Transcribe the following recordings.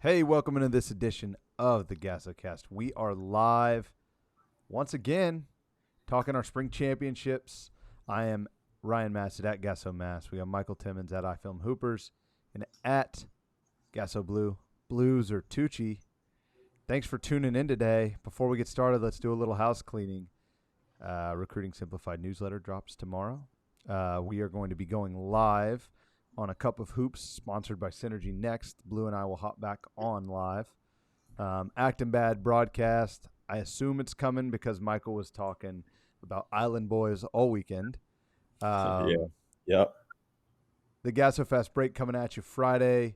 Hey, welcome into this edition of the GASOCast. We are live once again talking our spring championships. I am Ryan Massett at GASO Mass. We got Michael Timmons at iFilm Hoopers and at GASO Blue. Blues or Tucci. Thanks for tuning in today. Before we get started, let's do a little house cleaning. Recruiting Simplified newsletter drops tomorrow. We are going to be going live on a Cup of Hoops, sponsored by Synergy next. Blue and I will hop back on live. Acting Bad broadcast. I assume it's coming because Michael was talking about Island Boys all weekend. Yep. The GASO Fest break coming at you Friday.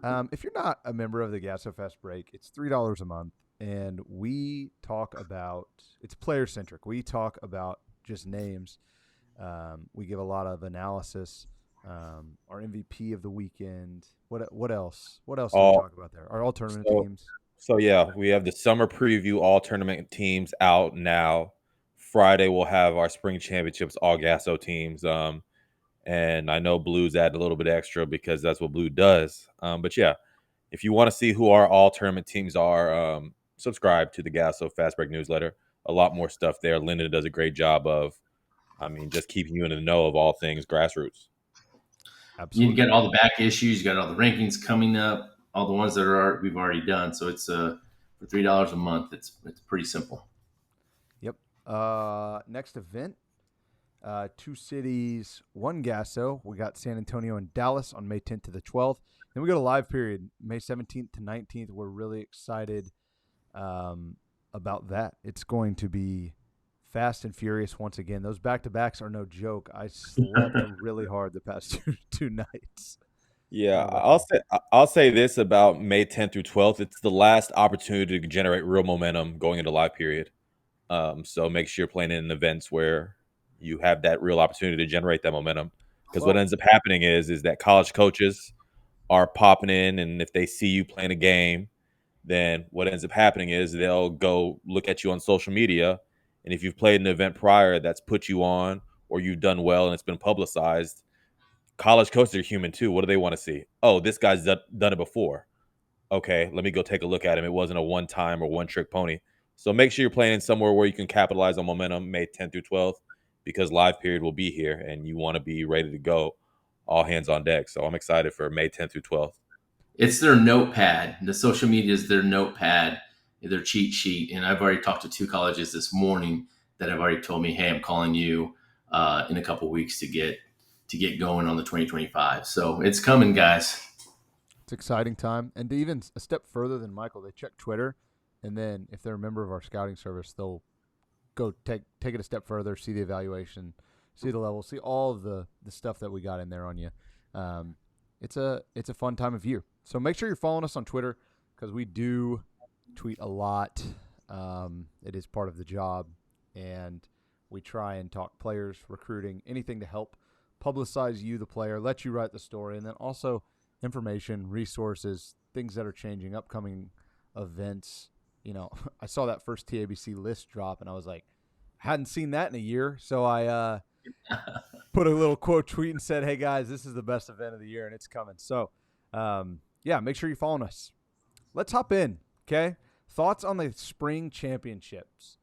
If you're not a member of the GASO Fest break, it's $3 a month, and we talk about it's player centric. We talk about just names. We give a lot of analysis. Our MVP of the weekend. What else? What else do we All talk about there? Our all tournament so teams. so yeah, we have the summer preview all tournament teams out now. Friday we'll have our spring championships all GASO teams. And I know Blue's add a little bit extra because that's what Blue does. But yeah, if you want to see who our all tournament teams are, subscribe to the GASO Fast Break newsletter. A lot more stuff there. Linda does a great job of, just keeping you in the know of all things grassroots. You Absolutely. got all the back issues, you got all the rankings coming up, all the ones that we've already done. So it's for $3 a month. It's pretty simple. Yep. Next event. Two cities, one GASO. We got San Antonio and Dallas on May 10th to the 12th. Then we go to live period, May 17th to 19th. We're really excited about that. It's going to be fast and furious once again. Those back-to-backs are no joke. I slept really hard the past two nights. Yeah, How about I'll you? say I'll say this about May 10th through 12th. It's the last opportunity to generate real momentum going into live period. So make sure you're playing in events where you have that real opportunity to generate that momentum. Because what Well, ends up happening is that college coaches are popping in, and if they see you playing a game, then what ends up happening is they'll go look at you on social media, and if you've played an event prior that's put you on, or you've done well and it's been publicized, college coaches are human too. What do they want to see? Oh, this guy's done it before. Okay, let me go take a look at him. It wasn't a one time or one trick pony. So make sure you're playing in somewhere where you can capitalize on momentum May 10th through 12th, because live period will be here and you want to be ready to go, all hands on deck. So I'm excited for May 10th through 12th. It's their notepad. The social media is their notepad, their cheat sheet. And I've already talked to two colleges this morning that have already told me, "Hey, I'm calling you in a couple weeks to get going on the 2025." So it's coming, guys. it's exciting time. And to even a step further than Michael, they check Twitter, and then if they're a member of our scouting service, they'll go take it a step further, see the evaluation, see the level, see all of the stuff that we got in there on you. Um, it's a fun time of year. So make sure you're following us on Twitter because we do tweet a lot. It is part of the job, and we try and talk players, recruiting, anything to help publicize you, the player, let you write the story, and then also information, resources, things that are changing, upcoming events. I saw that first TABC list drop, and I was like, hadn't seen that in a year. So I put a little quote tweet and said, "Hey guys, this is the best event of the year, and it's coming." So, yeah, make sure you're following us. Let's hop in. Okay, thoughts on the spring championships,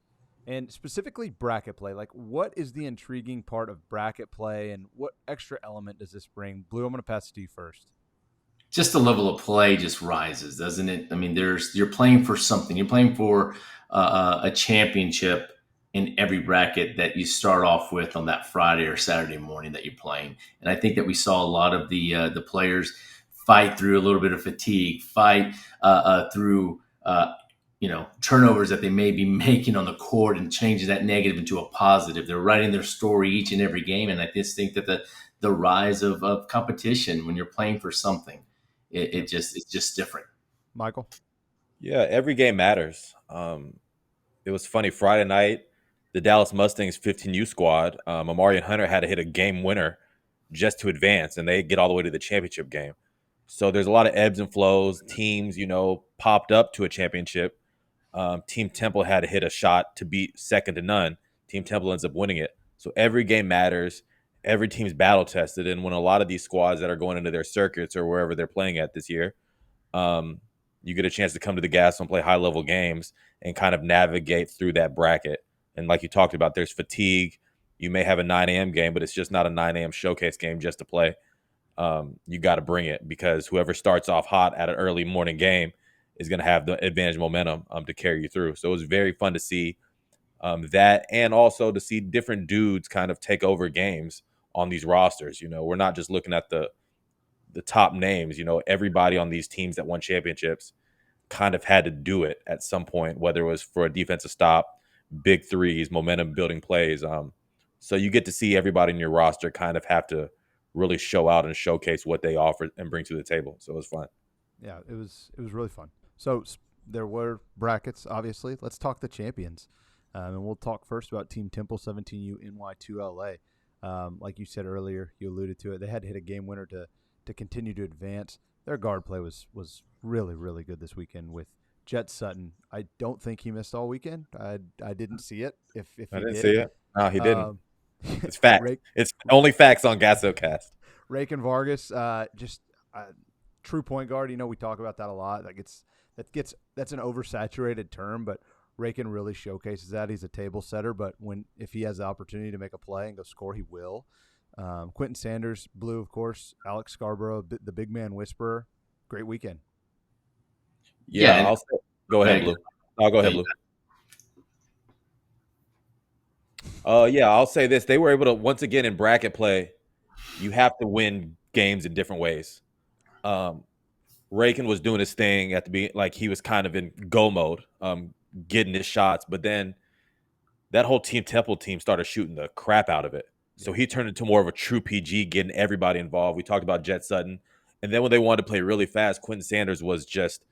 and specifically bracket play. Like, what is the intriguing part of bracket play, and what extra element does this bring? Blue, I'm going to pass it to you first. Just the level of play just rises, doesn't it? I mean, you're playing for something. You're playing for a championship in every bracket that you start off with on that Friday or Saturday morning that you're playing. And I think that we saw a lot of the players fight through a little bit of fatigue, fight through turnovers that they may be making on the court and changing that negative into a positive. They're writing their story each and every game, and I just think that the rise of competition when you're playing for something it's just different. Michael? Yeah, every game matters. It was funny. Friday night, the Dallas Mustangs 15U squad, Amari and Hunter had to hit a game winner just to advance, and they get all the way to the championship game. So there's a lot of ebbs and flows. Teams, popped up to a championship. Team Temple had to hit a shot to beat second to none. Team Temple ends up winning it. So every game matters. Every team's battle tested. And when a lot of these squads that are going into their circuits or wherever they're playing at this year, um, you get a chance to come to the GASO and play high-level games and kind of navigate through that bracket. And like you talked about, there's fatigue. You may have a 9 a.m. game, but it's just not a 9 a.m. showcase game just to play. You got to bring it because whoever starts off hot at an early morning game is going to have the advantage momentum to carry you through. So it was very fun to see that, and also to see different dudes kind of take over games on these rosters. We're not just looking at the top names. Everybody on these teams that won championships kind of had to do it at some point, whether it was for a defensive stop, big threes, momentum building plays. So you get to see everybody in your roster kind of have to really show out and showcase what they offer and bring to the table. So it was fun. Yeah, it was really fun. So there were brackets, obviously. Let's talk the champions. And we'll talk first about Team Temple 17U NY2LA. Like you said earlier, you alluded to it. They had to hit a game winner to continue to advance. Their guard play was really, really good this weekend with Jet Sutton. I don't think he missed all weekend. I didn't see it. If I he didn't did, see it. No, he didn't. It's fact. Rake, It's only facts on GASOcast. Rake and Vargas, just true point guard. We talk about that a lot. That's an oversaturated term, but Rakin really showcases that. He's a table setter, but if he has the opportunity to make a play and go score, he will. Quentin Sanders, Blue, of course. Alex Scarborough, the big man whisperer. Great weekend. Yeah, go ahead, Blue. I'll go ahead, Blue. I'll say this. They were able to, once again, in bracket play, you have to win games in different ways. Rakin was doing his thing at the beginning, like he was kind of in go mode, getting his shots, but then that whole Team Temple team started shooting the crap out of it. So he turned into more of a true PG, getting everybody involved. We talked about Jet Sutton. And then when they wanted to play really fast, Quentin Sanders was just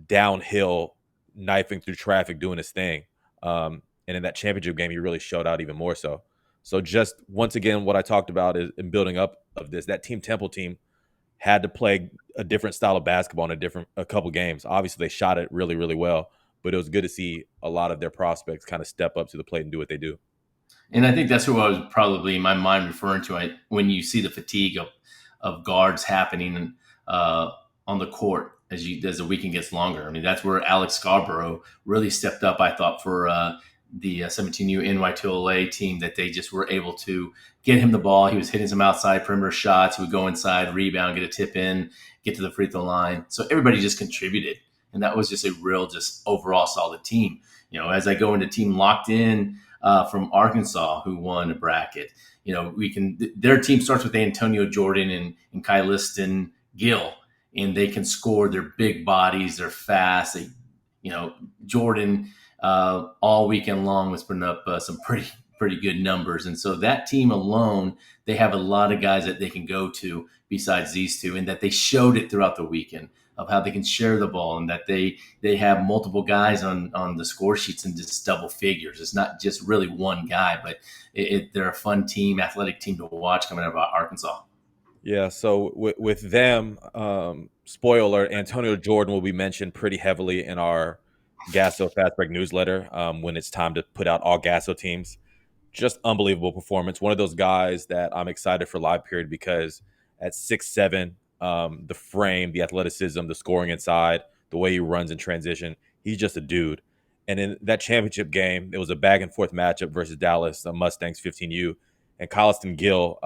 downhill, knifing through traffic, doing his thing. And in that championship game, he really showed out even more so. So just once again, what I talked about is in building up of this, that Team Temple team had to play a different style of basketball in a couple games. Obviously, they shot it really, really well, but it was good to see a lot of their prospects kind of step up to the plate and do what they do. And I think that's what I was probably in my mind referring to when you see the fatigue of guards happening on the court as the weekend gets longer. I mean, that's where Alex Scarborough really stepped up, I thought, for the 17U NY2LA team, that they just were able to get him the ball. He was hitting some outside perimeter shots. He would go inside, rebound, get a tip in, get to the free throw line. So everybody just contributed. And that was just a real, just overall solid team. As I go into Team Locked In, from Arkansas, who won a bracket. Their team starts with Antonio Jordan and Kai Liston Gill, and they can score. They're big bodies. They're fast. Jordan all weekend long was putting up some pretty good numbers. And so that team alone, they have a lot of guys that they can go to besides these two, and that they showed it throughout the weekend of how they can share the ball, and that they have multiple guys on the score sheets and just double figures. It's not just really one guy, but they're a fun team, athletic team to watch coming out of Arkansas. Yeah, so with them, spoiler, Antonio Jordan will be mentioned pretty heavily in our GASO Fast Break newsletter when it's time to put out all GASO teams. Just unbelievable performance. One of those guys that I'm excited for live period because at 6'7", the frame, the athleticism, the scoring inside, the way he runs in transition, he's just a dude. And in that championship game, it was a back and forth matchup versus Dallas Mustangs 15U, and Colliston Gill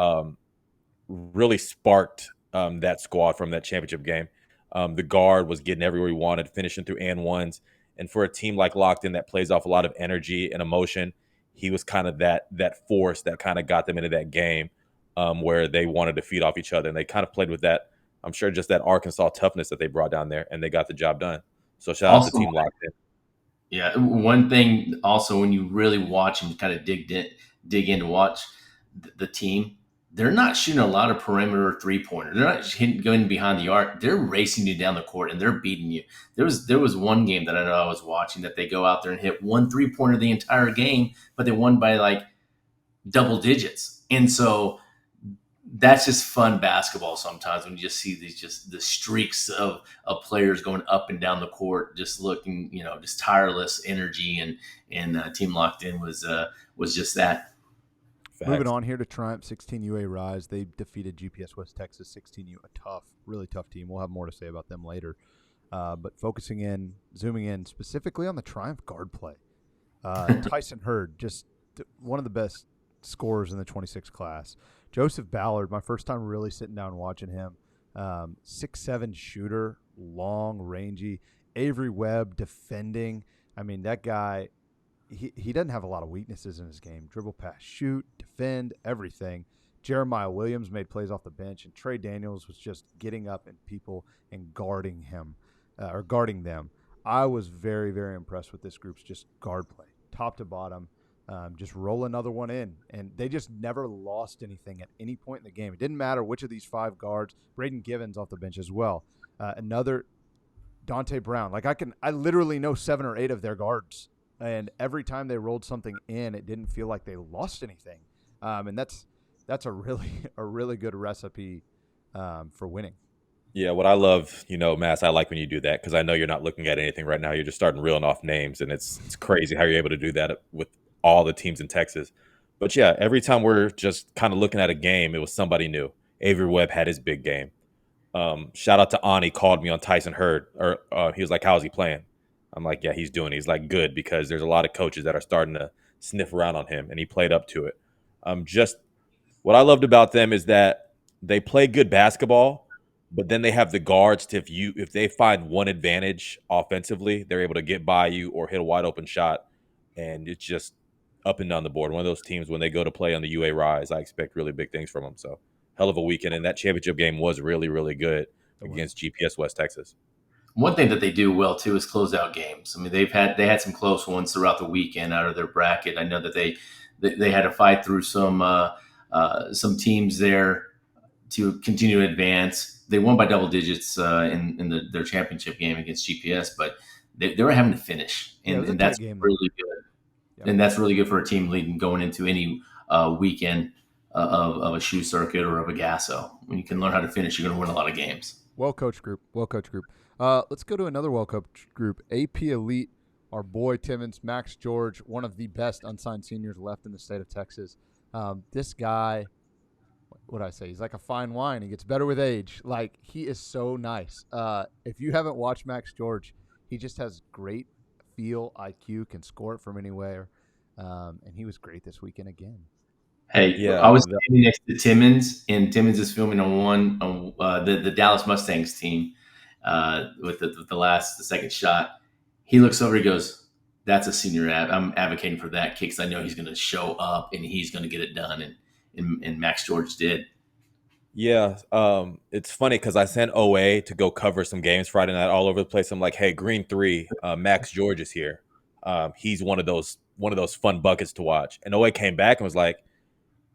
really sparked that squad from that championship game. The guard was getting everywhere he wanted, finishing through and ones. And for a team like Locked In that plays off a lot of energy and emotion, he was kind of that force that kind of got them into that game where they wanted to feed off each other. And they kind of played with that, I'm sure, just that Arkansas toughness that they brought down there, and they got the job done. So shout out to Team Locked In. Yeah, one thing also, when you really watch and kind of dig in to watch the team, they're not shooting a lot of perimeter three-pointers. They're not going behind the arc. They're racing you down the court, and they're beating you. There was one game that I know I was watching that they go out there and hit one three-pointer the entire game, but they won by like double digits. And so that's just fun basketball sometimes, when you just see the streaks of players going up and down the court, just looking, just tireless energy, and Team Locked In was just that. Facts. Moving on here to Triumph 16UA Rise. They defeated GPS West Texas 16U, a really tough team. We'll have more to say about them later. But zooming in specifically on the Triumph guard play. Tyson Hurd, just one of the best scorers in the 26 class. Joseph Ballard, my first time really sitting down and watching him. 6'7" shooter, long, rangy. Avery Webb defending. I mean, that guy, he doesn't have a lot of weaknesses in his game. Dribble, pass, shoot, defend, everything. Jeremiah Williams made plays off the bench, and Trey Daniels was just getting up and people and guarding him or guarding them. I was very, very impressed with this group's just guard play, top to bottom. Just roll another one in. And they just never lost anything at any point in the game. It didn't matter which of these 5 guards. Braden Givens off the bench as well. Another Dante Brown. Like I literally know 7 or 8 of their guards. And every time they rolled something in, it didn't feel like they lost anything. And that's a really good recipe for winning. Yeah, what I love, Mass, I like when you do that because I know you're not looking at anything right now. You're just starting reeling off names, and it's crazy how you're able to do that with all the teams in Texas. But yeah, every time we're just kind of looking at a game, it was somebody new. Avery Webb had his big game. Shout out to Ani, called me on Tyson Hurd, or he was like, "How's he playing?" I'm like, "Yeah, he's doing." He's like, "Good," because there's a lot of coaches that are starting to sniff around on him, and he played up to it. Just what I loved about them is that they play good basketball, but then they have the guards to if they find one advantage offensively, they're able to get by you or hit a wide open shot, and it's just up and down the board. One of those teams when they go to play on the UA Rise, I expect really big things from them. So hell of a weekend, and that championship game was really, really good against GPS West Texas. One thing that they do well too is close out games. I mean, they had some close ones throughout the weekend out of their bracket. I know that they had to fight through some teams there to continue to advance. They won by double digits in their championship game against GPS, but they were having to finish, and that's really good. Yep. And that's really good for a team leading going into any weekend of a shoe circuit or of a GASO. When you can learn how to finish, you're going to win a lot of games. Well-coached group. Let's go to another well-coached group. AP Elite, our boy Timmons, Max George, one of the best unsigned seniors left in the state of Texas. This guy, what did I say? He's like a fine wine. He gets better with age. Like, he is so nice. If you haven't watched Max George, he just has great feel, IQ, can score it from anywhere. And he was great this weekend again. Hey, yeah, I was standing next to Timmons, and Timmons is filming on the Dallas Mustangs team with the second shot. He looks over, he goes, "That's a senior I'm advocating for that kick because I know he's going to show up and he's going to get it done." And Max George did. Yeah, it's funny because I sent OA to go cover some games Friday night all over the place. I'm like, "Hey, Green 3, Max George is here. He's one of those fun buckets to watch." And OA came back and was like,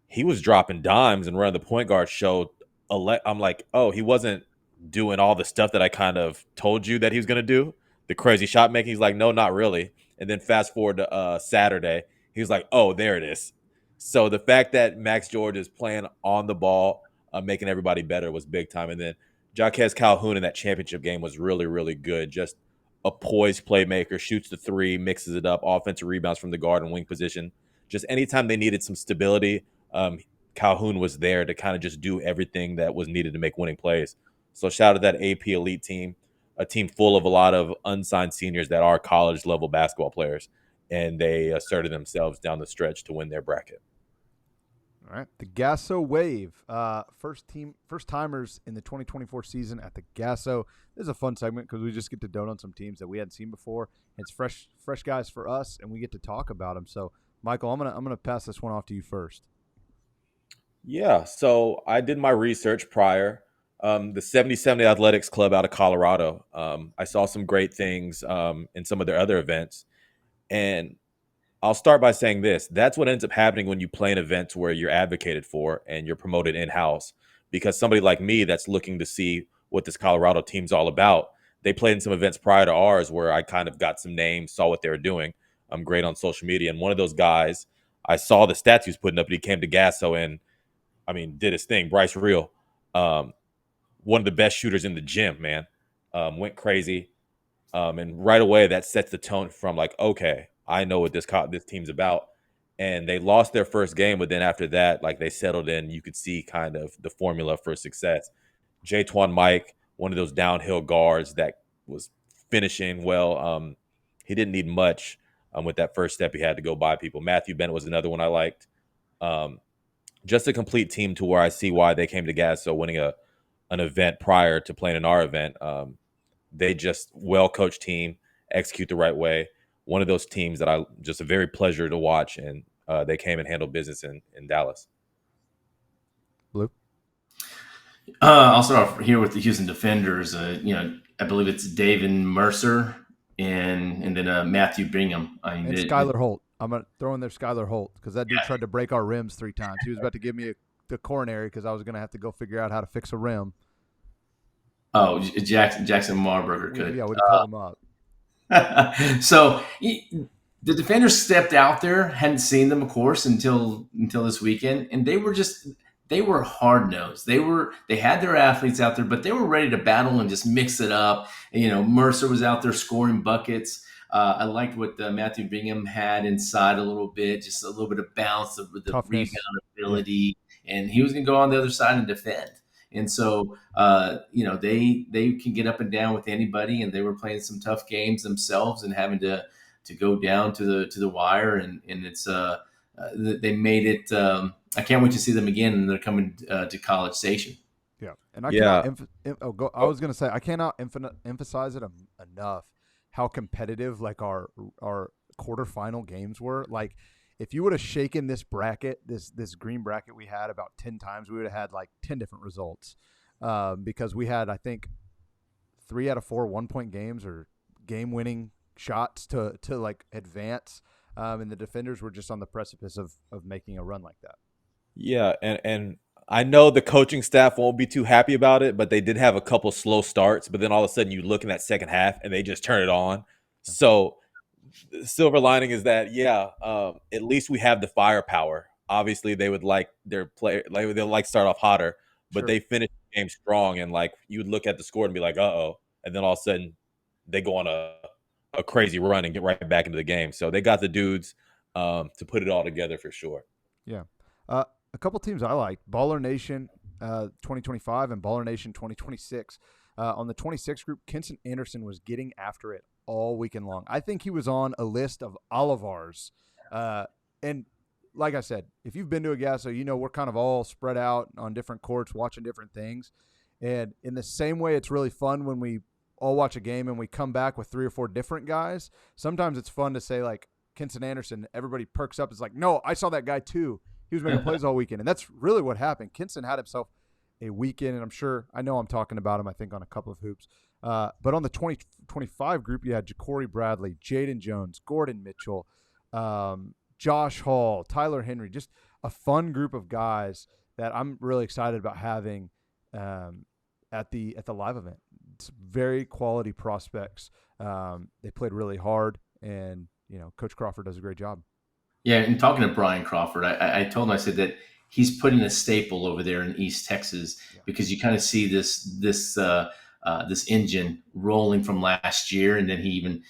he was dropping dimes and running the point guard show. I'm like, oh, he wasn't doing all the stuff that I kind of told you that he was going to do, the crazy shot making. He's like, no, not really. And then fast forward to Saturday, he was like, oh, there it is. So the fact that Max George is playing on the ball, making everybody better was big time. And then Jaquez Calhoun in that championship game was really, really good. Just a poised playmaker, shoots the 3, mixes it up, offensive rebounds from the guard and wing position. Just anytime they needed some stability, Calhoun was there to kind of just do everything that was needed to make winning plays. So shout out to that AP Elite team, a team full of a lot of unsigned seniors that are college level basketball players, and they asserted themselves down the stretch to win their bracket. All right, the GASO Wave, first timers in the 2024 season at the GASO. This is a fun segment because we just get to dote on some teams that we hadn't seen before. It's fresh guys for us, and we get to talk about them. So, Michael, I'm gonna pass this one off to you first. Yeah, so I did my research prior. The 70/70 Athletics Club out of Colorado. I saw some great things in some of their other events. And I'll start by saying this. That's what ends up happening when you play in events where you're advocated for and you're promoted in-house. Because somebody like me that's looking to see what this Colorado team's all about, they played in some events prior to ours where I kind of got some names, saw what they were doing. I'm great on social media. And one of those guys, I saw the stats he was putting up, and he came to GASO and did his thing. Bryce Real, one of the best shooters in the gym, man. Went crazy. And right away, that sets the tone from like, okay, I know what this team's about. And they lost their first game, but then after that, like they settled in. You could see kind of the formula for success. J-Twan Mike, one of those downhill guards that was finishing well. He didn't need much with that first step. He had to go by people. Matthew Bennett was another one I liked. Just a complete team to where I see why they came to GASO, winning an event prior to playing in our event. They just well-coached team, execute the right way. One of those teams that I just a very pleasure to watch, and they came and handled business in Dallas. Blue. I'll start off here with the Houston Defenders. I believe it's David Mercer and then Matthew Bingham. And Skylar Holt. I'm going to throw in there Skylar Holt because that dude tried to break our rims 3 times. He was about to give me the coronary because I was going to have to go figure out how to fix a rim. Oh, Jackson Marburger could. Yeah, we'd call him up. So the Defenders stepped out there, hadn't seen them, of course, until this weekend, and they were hard nosed. They had their athletes out there, but they were ready to battle and just mix it up. And, Mercer was out there scoring buckets. I liked what Matthew Bingham had inside a little bit, just a little bit of bounce with the rebound ability, and he was going to go on the other side and defend. And so, they can get up and down with anybody, and they were playing some tough games themselves and having to go down to the wire, and it's they made it. I can't wait to see them again, and they're coming to College Station. Yeah, and I was going to say I cannot emphasize it enough how competitive like our quarterfinal games were. Like, if you would have shaken this bracket, this green bracket we had about 10 times, we would have had like 10 different results because we had, I think, 3 out of 4 1-point games or game-winning shots to like advance, and the Defenders were just on the precipice of making a run like that. Yeah, and I know the coaching staff won't be too happy about it, but they did have a couple slow starts. But then all of a sudden, you look in that second half and they just turn it on. So the silver lining is that, at least we have the firepower. Obviously, they would like their player, like they'll like start off hotter, but they finished the game strong. And like you would look at the score and be like, "Uh-oh," and then all of a sudden they go on a crazy run and get right back into the game. So they got the dudes to put it all together for sure. Yeah. A couple teams I like, Baller Nation 2025 and Baller Nation 2026. On the 26 group, Kenson Anderson was getting after it all weekend long. I think he was on a list of all of ours. And like I said, if you've been to a GASO, we're kind of all spread out on different courts watching different things. And in the same way, it's really fun when we all watch a game and we come back with 3 or 4 different guys. Sometimes it's fun to say, like, Kenson Anderson, everybody perks up. It's like, no, I saw that guy too. He was making plays all weekend, and that's really what happened. Kenson had himself a weekend, and I know I'm talking about him, I think, on a couple of hoops. But on the 2025 group, you had Ja'Cory Bradley, Jaden Jones, Gordon Mitchell, Josh Hall, Tyler Henry, just a fun group of guys that I'm really excited about having at the live event. It's very quality prospects. They played really hard, and Coach Crawford does a great job. Yeah, and talking to Brian Crawford, I told him, I said that he's putting a staple over there in East Texas because you kind of see this engine rolling from last year, and then he even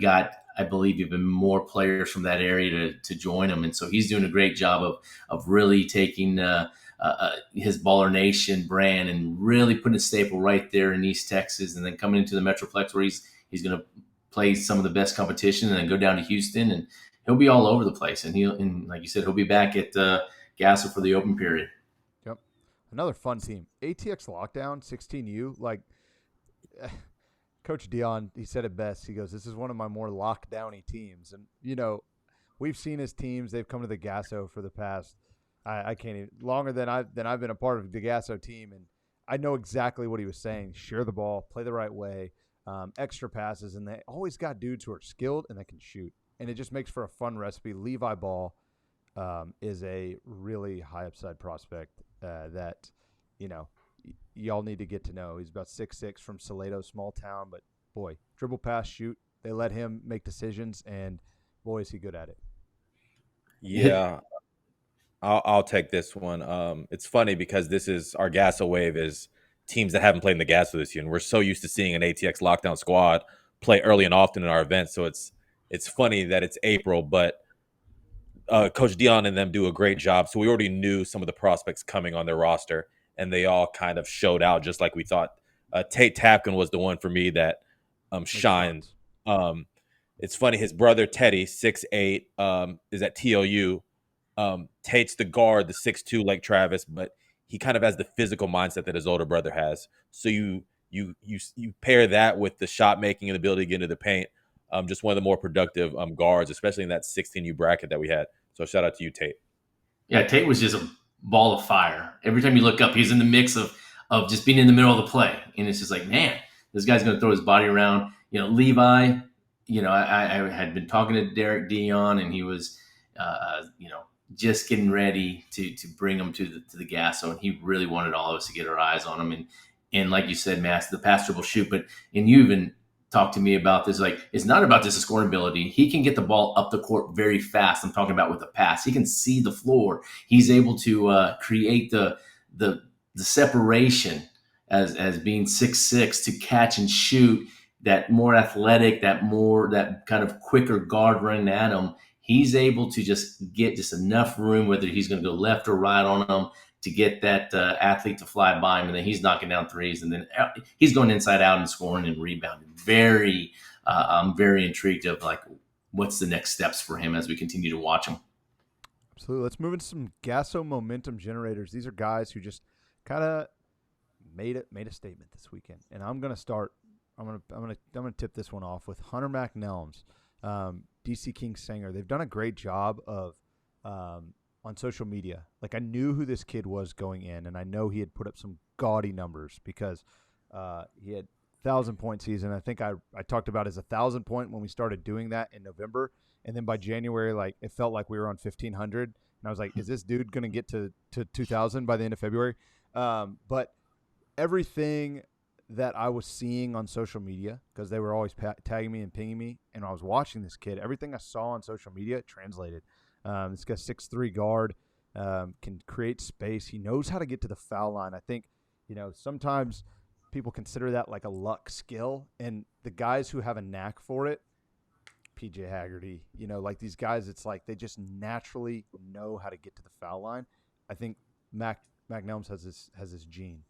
got, I believe, even more players from that area to join him, and so he's doing a great job of really taking his Baller Nation brand and really putting a staple right there in East Texas, and then coming into the Metroplex where he's going to play some of the best competition, and then go down to Houston, and he'll be all over the place. And like you said, he'll be back at GASO for the open period. Yep. Another fun team. ATX Lockdown, 16U. Like, Coach Dion, he said it best. He goes, this is one of my more lockdowny teams. And, we've seen his teams. They've come to the GASO for the past, I can't even, longer than I've been a part of the GASO team. And I know exactly what he was saying. Share the ball, play the right way, extra passes. And they always got dudes who are skilled and that can shoot. And it just makes for a fun recipe. Levi Ball is a really high upside prospect that, y'all need to get to know. He's about 6'6" from Salado, small town. But, boy, dribble, pass, shoot. They let him make decisions, and, boy, is he good at it. Yeah, I'll take this one. It's funny because this is our GASO wave is teams that haven't played in the GASO this year. And we're so used to seeing an ATX Lockdown squad play early and often in our events. So it's funny that it's April, but Coach Dion and them do a great job. So we already knew some of the prospects coming on their roster, and they all kind of showed out just like we thought. Tate Tapkin was the one for me that shine. It's funny. His brother Teddy, 6'8", is at TOU. Tate's the guard, the 6'2", like Travis, but he kind of has the physical mindset that his older brother has. So you pair that with the shot making and the ability to get into the paint. Just one of the more productive guards, especially in that 16U bracket that we had. So shout out to you, Tate. Yeah, Tate was just a ball of fire. Every time you look up, he's in the mix of just being in the middle of the play, and it's just like, man, this guy's going to throw his body around. Levi. I had been talking to Derek Dion, and he was, just getting ready to bring him to the GASO, and he really wanted all of us to get our eyes on him. And like you said, Mass, the pass dribble shoot, and you even talked to me about this. Like, it's not about just his scoring ability. He can get the ball up the court very fast. I'm talking about with the pass. He can see the floor. He's able to create the separation as being 6'6" to catch and shoot. That more athletic, that kind of quicker guard running at him. He's able to just get just enough room, whether he's going to go left or right on him, to get that athlete to fly by him, and then he's knocking down threes, and then he's going inside out and scoring and rebounding. I'm very intrigued of like what's the next steps for him as we continue to watch him. Absolutely. Let's move into some GASO momentum generators. These are guys who just kind of made a statement this weekend, and I'm going to start. I'm gonna tip this one off with Hunter McNelms, DC Kings singer. They've done a great job of on social media. Like, I knew who this kid was going in, and I know he had put up some gaudy numbers because he had 1,000-point season. I think I talked about his 1,000-point when we started doing that in November, and then by January, like, it felt like we were on 1,500, and I was like, is this dude gonna get to 2,000 by the end of February? But everything that I was seeing on social media, because they were always tagging me and pinging me, and I was watching this kid, everything I saw on social media translated. This guy's 6'3" guard, can create space. He knows how to get to the foul line. I think, sometimes people consider that like a luck skill, and the guys who have a knack for it, PJ Haggerty, like these guys, it's like they just naturally know how to get to the foul line. I think McNelms has this gene.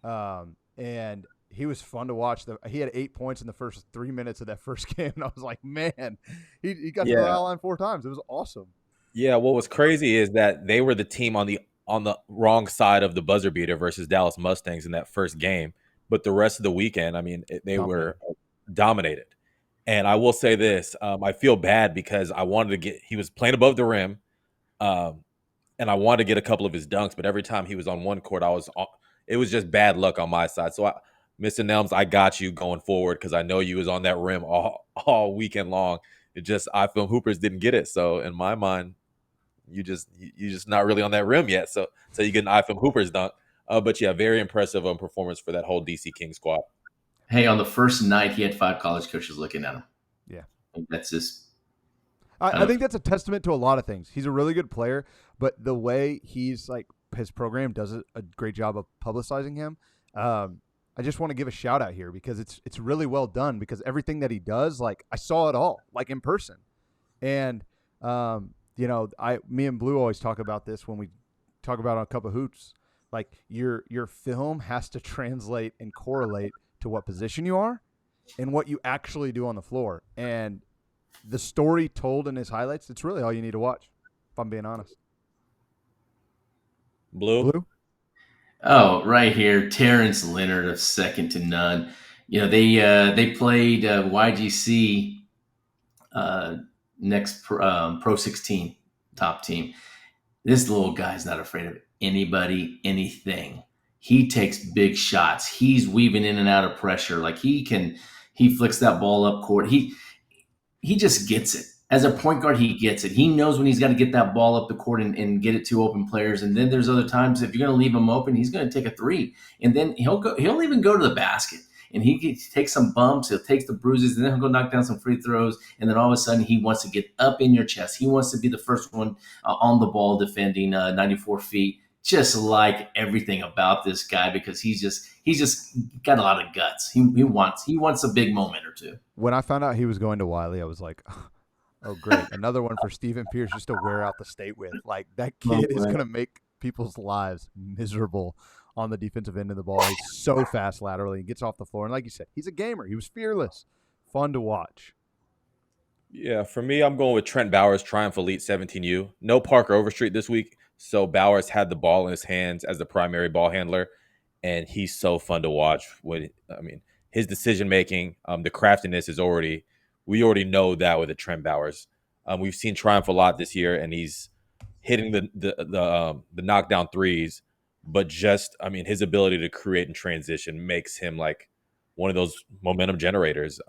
And he was fun to watch. He had 8 points in the first 3 minutes of that first game, and I was like, man, he got to the foul line 4 times. It was awesome. Yeah, what was crazy is that they were the team on the wrong side of the buzzer beater versus Dallas Mustangs in that first game. But the rest of the weekend, I mean, they were dominated. And I will say this, I feel bad because he was playing above the rim, and I wanted to get a couple of his dunks, but every time he was on one court, it was just bad luck on my side. So Mr. Nelms, I got you going forward because I know you was on that rim all weekend long. It just iFilm Hoopers didn't get it. So in my mind, you just not really on that rim yet. So you get an iFilm Hoopers dunk. But yeah, very impressive performance for that whole DC King squad. Hey, on the first night, he had 5 college coaches looking at him. Yeah, that's just. I think that's a testament to a lot of things. He's a really good player, but the way he's like his program does a great job of publicizing him. I just want to give a shout out here because it's really well done, because everything that he does, like, I saw it all, like, in person. And me and Blue always talk about this when we talk about on a Cup of Hoops. Like, your film has to translate and correlate to what position you are and what you actually do on the floor. And the story told in his highlights, it's really all you need to watch, if I'm being honest. Blue? Oh, right here, Terrence Leonard of second to none. They played YGC next Pro 16 top team. This little guy's not afraid of anybody, anything. He takes big shots. He's weaving in and out of pressure. Like, he flicks that ball up court. He just gets it. As a point guard, he gets it. He knows when he's got to get that ball up the court and get it to open players. And then there's other times, if you're going to leave him open, he's going to take a 3. And then he'll even go to the basket. And he takes some bumps, he'll take the bruises, and then he'll go knock down some free throws. And then all of a sudden, he wants to get up in your chest. He wants to be the first one on the ball defending 94 feet. Just like everything about this guy, because he's just got a lot of guts. He wants a big moment or two. When I found out he was going to Wiley, I was like, oh, great. Another one for Stephen Pierce just to wear out the state with. Like, that kid is going to make people's lives miserable on the defensive end of the ball. He's so fast laterally and gets off the floor. And like you said, he's a gamer. He was fearless. Fun to watch. Yeah, for me, I'm going with Trent Bowers, Triumph Elite 17U. No Parker Overstreet this week, so Bowers had the ball in his hands as the primary ball handler, and he's so fun to watch. His decision making, the craftiness is we already know that with the Trent Bowers. We've seen Triumph a lot this year, and he's hitting the knockdown threes, but his ability to create and transition makes him like one of those momentum generators.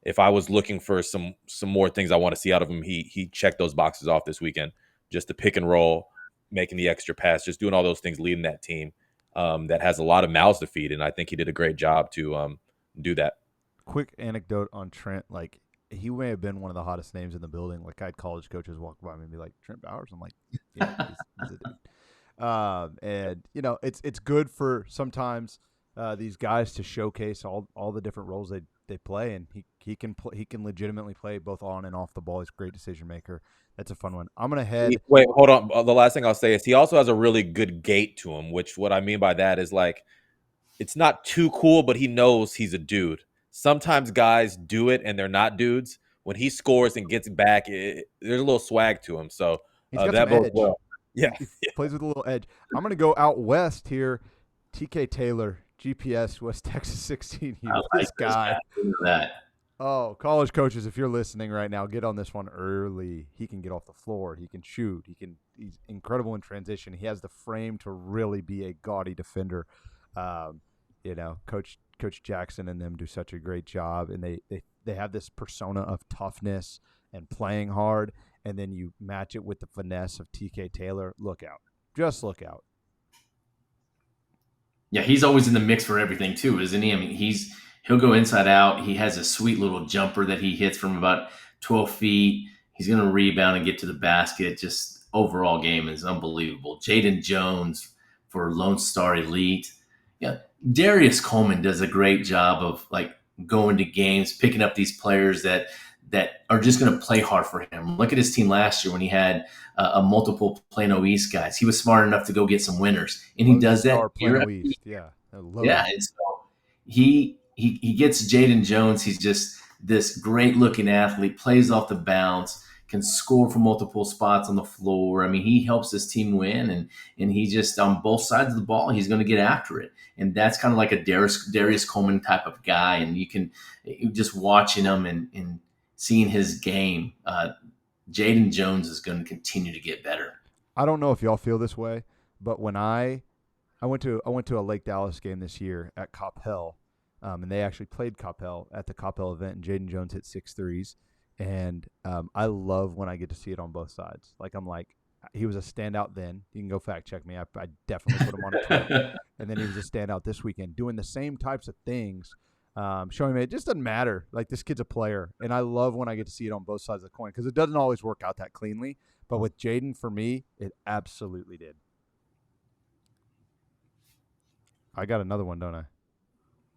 If I was looking for some more things I want to see out of him, he checked those boxes off this weekend. Just the pick and roll, making the extra pass, just doing all those things, leading that team that has a lot of mouths to feed, and I think he did a great job to do that. Quick anecdote on Trent, like he may have been one of the hottest names in the building. Like I had college coaches walk by me and be like, Trent Bowers. I'm like, yeah, he's a dude. And it's good for sometimes these guys to showcase all the different roles they play, and he can legitimately play both on and off the ball. He's a great decision maker. That's a fun one. I'm gonna head. Wait, hold on. The last thing I'll say is he also has a really good gait to him. Which what I mean by that is like it's not too cool, but he knows he's a dude. Sometimes guys do it and they're not dudes. When he scores and gets back, there's a little swag to him. So He's got that some bodes edge. well. Yeah. He plays with a little edge. I'm going to go out west here. TK Taylor, GPS, West Texas 16. This guy. Oh, college coaches, if you're listening right now, get on this one early. He can get off the floor. He can shoot. He's incredible in transition. He has the frame to really be a gaudy defender. Coach Jackson and them do such a great job, and they have this persona of toughness and playing hard, and then you match it with the finesse of TK Taylor. Look out. Just look out. Yeah, he's always in the mix for everything too, isn't he? I mean, he'll go inside out. He has a sweet little jumper that he hits from about 12 feet. He's going to rebound and get to the basket. Just overall game is unbelievable. Jaden Jones for Lone Star Elite. Yeah, Darius Coleman does a great job of like going to games, picking up these players that are just going to play hard for him. Look at his team last year when he had a multiple Plano East guys. He was smart enough to go get some winners, and he does that. Plano East, yeah, yeah. And so he gets Jaden Jones. He's just this great looking athlete, plays off the bounce, can score from multiple spots on the floor. I mean, he helps this team win, and he just on both sides of the ball, he's going to get after it. And that's kind of like a Darius Coleman type of guy. And you can just watching him and seeing his game. Jaden Jones is going to continue to get better. I don't know if y'all feel this way, but when I went to a Lake Dallas game this year at Coppell, and they actually played Coppell at the Coppell event, and Jaden Jones hit 6 threes. And I love when I get to see it on both sides. Like I'm like, he was a standout then. You can go fact check me. I definitely put him on a tweet. And then he was a standout this weekend, doing the same types of things, showing me it just doesn't matter. Like this kid's a player, and I love when I get to see it on both sides of the coin because it doesn't always work out that cleanly. But with Jaden, for me, it absolutely did. I got another one, don't I?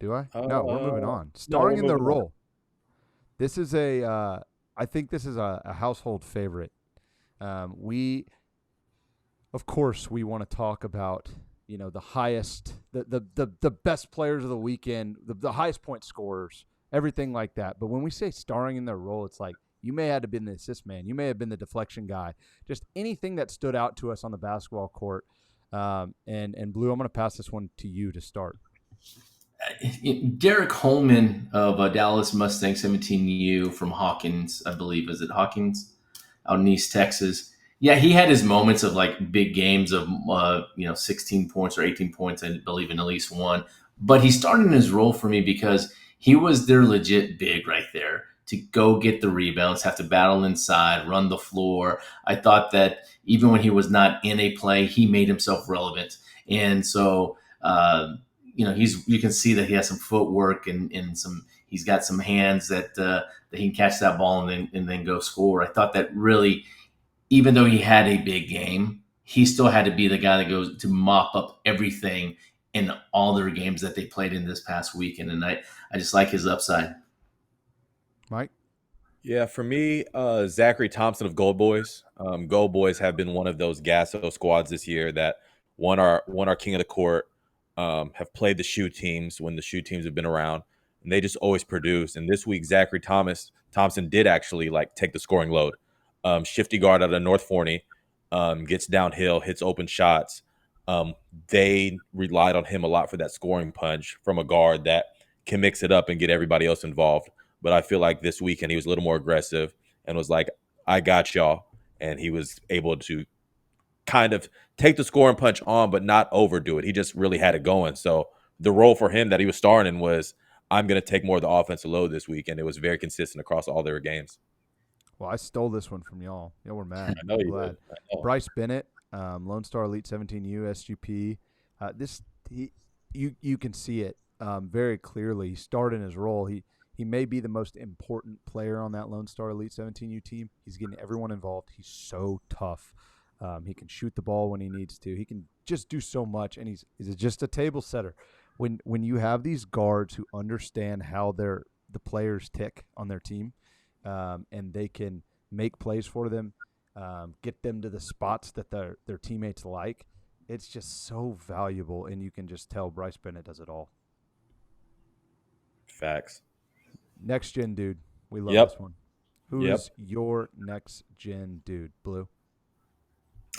Do I? No, we're moving on. Starring in the role. This is I think this is a household favorite. We want to talk about, the highest, the best players of the weekend, the highest point scorers, everything like that. But when we say starring in their role, it's like you may have been the assist man, you may have been the deflection guy, just anything that stood out to us on the basketball court. And Blue, I'm going to pass this one to you to start. Derek Holman of Dallas Mustang 17U from Hawkins, I believe. Is it Hawkins out in East Texas? Yeah, he had his moments of like big games of 16 points or 18 points, I believe, in at least one. But he started in his role for me because he was their legit big right there to go get the rebounds, have to battle inside, run the floor. I thought that even when he was not in a play, he made himself relevant. And so you can see that he has some footwork and he's got some hands that he can catch that ball and then go score. I thought that really, even though he had a big game, he still had to be the guy that goes to mop up everything in all their games that they played in this past weekend. And I just like his upside. Mike? Yeah, for me, Zachary Thompson of Gold Boys. Gold Boys have been one of those GASO squads this year that won our King of the Court, have played the shoe teams when the shoe teams have been around, and they just always produce. And this week, Zachary Thompson did actually like take the scoring load. Shifty guard out of North Forney, gets downhill, hits open shots. Um, they relied on him a lot for that scoring punch from a guard that can mix it up and get everybody else involved. But I feel like this weekend he was a little more aggressive and was like, I got y'all. And he was able to kind of take the scoring punch on, but not overdo it. He just really had it going. So the role for him that he was starting in was, I'm going to take more of the offensive load this week. And it was very consistent across all their games. Well, I stole this one from y'all. Y'all were mad. I know I'm you glad. did. I know. Bryce Bennett, Lone Star Elite 17U, SGP. You can see it very clearly. He started in his role. He may be the most important player on that Lone Star Elite 17U team. He's getting everyone involved. He's so tough. He can shoot the ball when he needs to. He can just do so much, and he's just a table setter. When you have these guards who understand how the players tick on their team, and they can make plays for them, get them to the spots that their teammates like, it's just so valuable, and you can just tell Bryce Bennett does it all. Facts. Next gen dude. We love Yep. this one. Who's your next gen dude, Blue?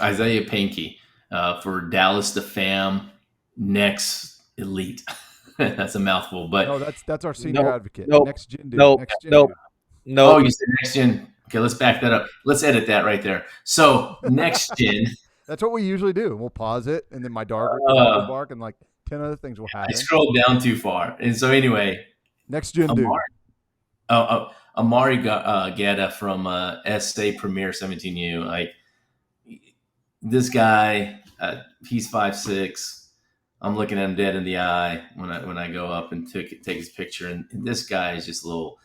Isaiah Pankey for Dallas the Fam, next elite. That's a mouthful, but No, that's our senior advocate. Nope, Next gen dude. nope, Next gen nope. dude. No, oh, you said next gen. Okay, let's back that up. Let's edit that right there. So next gen. That's what we usually do. We'll pause it, and then my dog will bark, and like 10 other things will I happen. scrolled down too far, and so anyway, Next gen dude. Amari Gata from SA Premier 17U. Like this guy, he's 5'6". I'm looking at him dead in the eye when I go up and take his picture, and this guy is just a little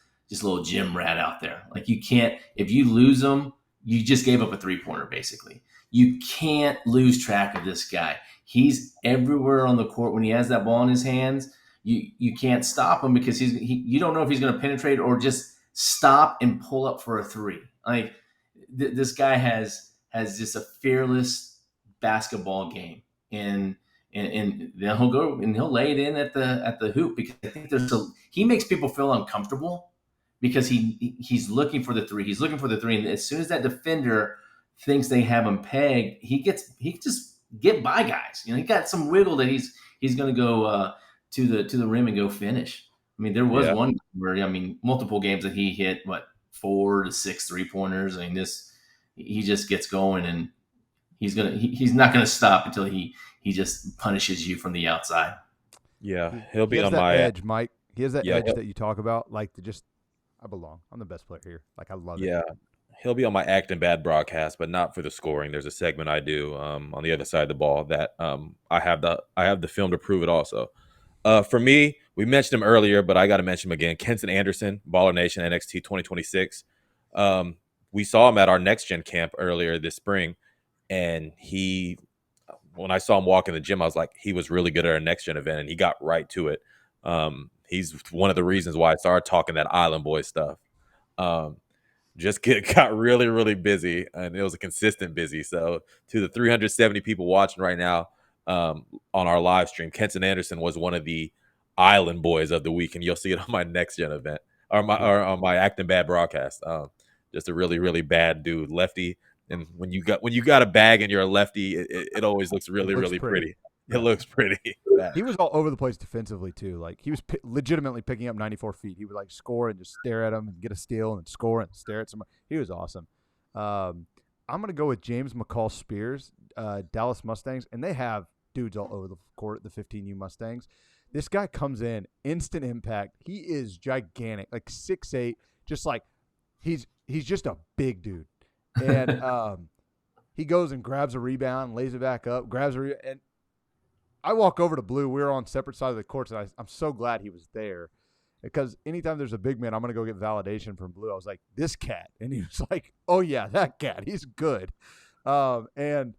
gym rat out there. Like you can't, if you lose him, you just gave up a 3-pointer basically. You can't lose track of this guy. He's everywhere on the court when he has that ball in his hands. You can't stop him because you don't know if he's going to penetrate or just stop and pull up for a three. Like this guy has just a fearless basketball game, and then he'll go and he'll lay it in at the hoop because I think he makes people feel uncomfortable because he's looking for the three. He's looking for the three, and as soon as that defender thinks they have him pegged, he can just get by guys. You know, he got some wiggle that he's going to go to the rim and go finish. I mean, there was one where multiple games that he hit 4 to 6 3-pointers. I mean, he just gets going, and he's not gonna stop until he just punishes you from the outside. Yeah, he'll be he has on that my edge, Mike. He has that Yeah, edge that you talk about, like I belong. I'm the best player here. Like I love it. Yeah, he'll be on my acting bad broadcast, but not for the scoring. There's a segment I do on the other side of the ball that I have the film to prove it also. For me, we mentioned him earlier, but I got to mention him again. Kenton Anderson, Baller Nation NXT 2026. We saw him at our Next Gen camp earlier this spring, and when I saw him walk in the gym, I was like, he was really good at our Next Gen event, and he got right to it. He's one of the reasons why I started talking that Island Boy stuff. Got really, really busy, and it was a consistent busy. So to the 370 people watching right now on our live stream, Kenton Anderson was one of the Island Boys of the week, and you'll see it on my Next Gen event or on my Acting Bad broadcast. Just a really, really bad dude, lefty. And when you got a bag and you're a lefty, it always looks really, really pretty. Yeah. It looks pretty. He was all over the place defensively too. Like he was legitimately picking up 94 feet. He would like score and just stare at him and get a steal and score and stare at somebody. He was awesome. I'm gonna go with James McCall Spears, Dallas Mustangs, and they have dudes all over the court. The 15U Mustangs. This guy comes in, instant impact. He is gigantic, like 6'8", just like he's just a big dude. And he goes and grabs a rebound, lays it back up, grabs a rebound, and I walk over to Blue. We were on separate sides of the courts, and I'm so glad he was there because anytime there's a big man, I'm going to go get validation from Blue. I was like, this cat. And he was like, oh, yeah, that cat. He's good. And,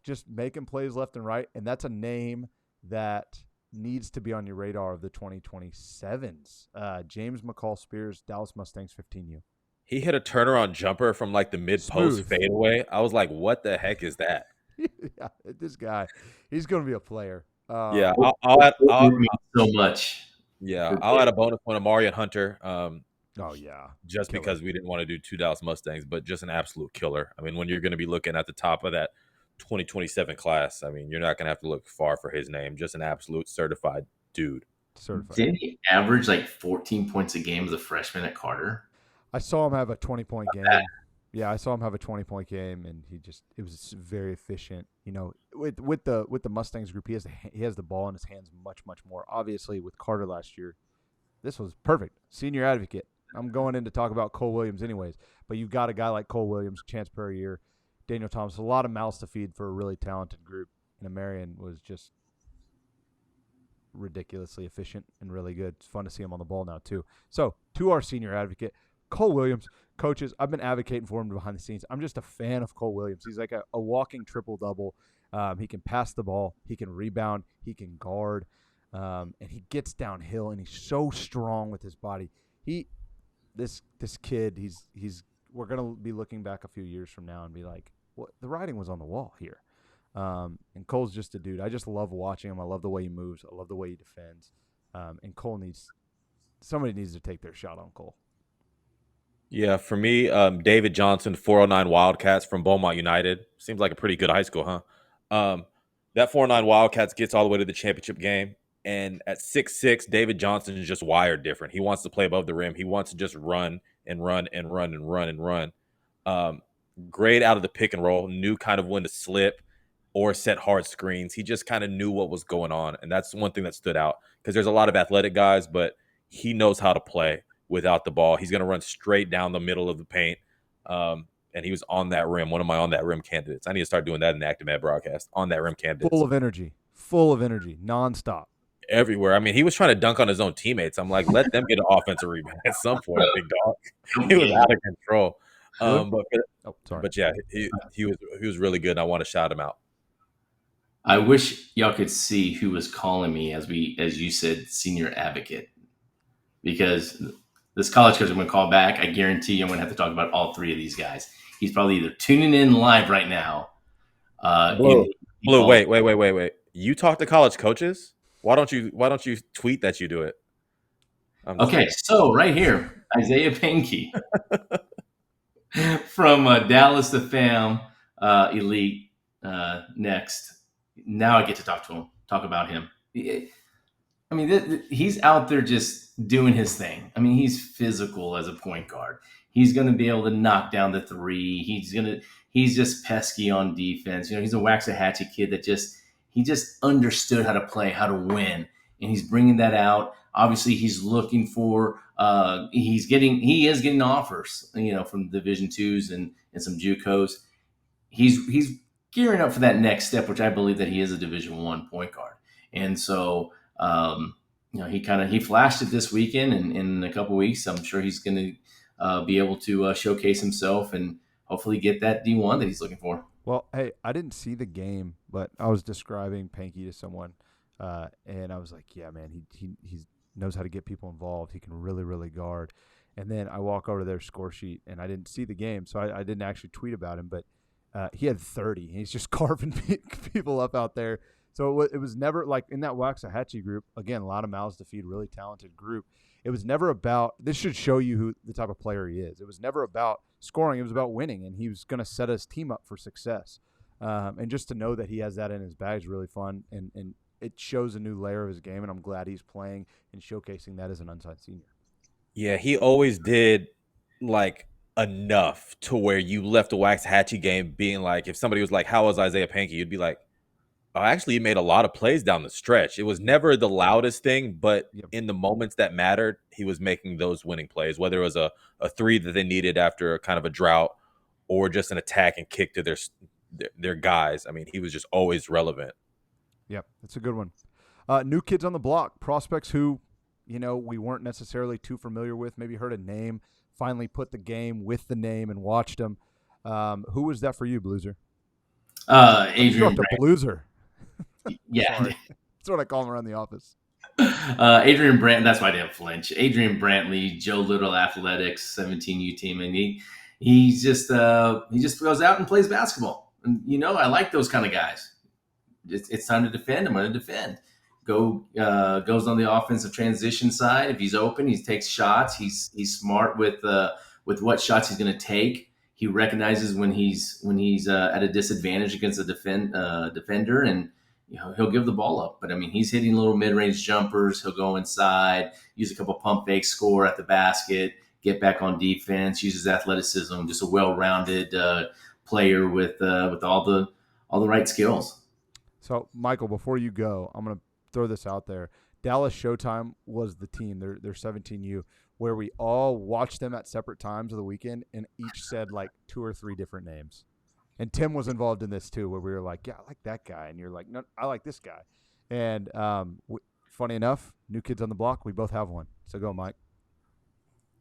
just making plays left and right. And that's a name that needs to be on your radar of the 2027s. James McCall Spears, Dallas Mustangs 15U. He hit a turnaround jumper from like the mid-post fadeaway. I was like, what the heck is that? Yeah, this guy, he's going to be a player. Yeah, I'll so much. I'll add a bonus one of Marion Hunter. Oh yeah, Just killer. because we didn't want to do two Dallas Mustangs, but just an absolute killer. I mean, when you're going to be looking at the top of that 2027 class, I mean, you're not going to have to look far for his name. Just an absolute certified dude. Certified. Didn't he average like 14 points a game as a freshman at Carter? I saw him have a 20-point game. Yeah, I saw him have a 20-point game, and it was very efficient. You know, with the Mustangs group, he has the ball in his hands much more. Obviously, with Carter last year, this was perfect. Senior advocate. I'm going in to talk about Cole Williams anyways, but you've got a guy like Cole Williams, chance per year, Daniel Thomas, a lot of mouths to feed for a really talented group, and Marion was just ridiculously efficient and really good. It's fun to see him on the ball now too. So to our senior advocate, Cole Williams. Coaches, I've been advocating for him behind the scenes. I'm just a fan of Cole Williams. He's like a walking triple-double. He can pass the ball. He can rebound. He can guard. And he gets downhill, and he's so strong with his body. This kid, we're going to be looking back a few years from now and be like, well, the writing was on the wall here. And Cole's just a dude. I just love watching him. I love the way he moves. I love the way he defends. And somebody needs to take their shot on Cole. Yeah, for me, David Johnson, 409 Wildcats from Beaumont United. Seems like a pretty good high school, huh? That 409 Wildcats gets all the way to the championship game. And at 6'6", David Johnson is just wired different. He wants to play above the rim. He wants to just run and run and run and run and run. Great out of the pick and roll. Knew kind of when to slip or set hard screens. He just kind of knew what was going on. And that's one thing that stood out. Because there's a lot of athletic guys, but he knows how to play without the ball. He's going to run straight down the middle of the paint. And he was on that rim, one of my on that rim candidates. I need to start doing that in the Active Ed broadcast. On that rim candidates. Full of energy, nonstop. Everywhere. I mean, he was trying to dunk on his own teammates. I'm like, let them get an offensive rebound at some point, big dog. He was out of control. But yeah, he was really good, and I want to shout him out. I wish y'all could see who was calling me as you said, senior advocate, because this college coach I'm going to call back. I guarantee you I'm going to have to talk about all three of these guys. He's probably either tuning in live right now. Blue, wait. You talk to college coaches? Why don't you tweet that you do it? Okay, so right here, Isaiah Pankey from Dallas the Fam Elite. Next, now I get to talk about him. I mean, he's out there just doing his thing. I mean, he's physical as a point guard. He's going to be able to knock down the three. He's just pesky on defense. You know, he's a Waxahachie kid that he just understood how to play, how to win, and he's bringing that out. Obviously, he's looking for he is getting offers, you know, from Division IIs and some JUCOs. He's gearing up for that next step, which I believe that he is a Division I point guard, and so. You know, he flashed it this weekend, and in a couple of weeks, I'm sure he's going to be able to showcase himself and hopefully get that D1 that he's looking for. Well, hey, I didn't see the game, but I was describing Pankey to someone, and I was like, yeah, man, he knows how to get people involved. He can really, really guard. And then I walk over to their score sheet, and I didn't see the game, so I didn't actually tweet about him, but he had 30. He's just carving people up out there. So it was never like in that Waxahachie group, again, a lot of mouths to feed, really talented group. It was never about, this should show you who the type of player he is. It was never about scoring. It was about winning, and he was going to set his team up for success. And just to know that he has that in his bag is really fun, and it shows a new layer of his game, and I'm glad he's playing and showcasing that as an unsigned senior. Yeah, he always did like enough to where you left the Waxahachie game being like, if somebody was like, how was Isaiah Pankey? You'd be like, actually, he made a lot of plays down the stretch. It was never the loudest thing, but in the moments that mattered, he was making those winning plays, whether it was a three that they needed after kind of a drought or just an attack and kick to their guys. I mean, he was just always relevant. Yep, that's a good one. New kids on the block, prospects who, you know, we weren't necessarily too familiar with, maybe heard a name, finally put the game with the name and watched them. Who was that for you, Blueser? Adrian Blueser. Yeah. That's what I call him around the office. Adrian Brantley, that's why I didn't flinch. Adrian Brantley, Joe Little Athletics, 17U team, and he just goes out and plays basketball. And, I like those kind of guys. It's time to defend. I'm going to defend. Goes on the offensive transition side. If he's open, he takes shots. He's smart with what shots he's going to take. He recognizes when he's at a disadvantage against a defender, and he'll give the ball up. But I mean, he's hitting little mid-range jumpers. He'll go inside, use a couple pump fakes, score at the basket, get back on defense, uses athleticism. Just a well-rounded player with all the right skills. So, Michael, before you go, I'm going to throw this out there. Dallas Showtime was the team, they're 17U, where we all watched them at separate times of the weekend and each said like 2 or 3 different names. And Tim was involved in this too, where we were like, yeah, I like that guy. And you're like, no, I like this guy. And funny enough, New Kids on the Block, we both have one. So go, Mike.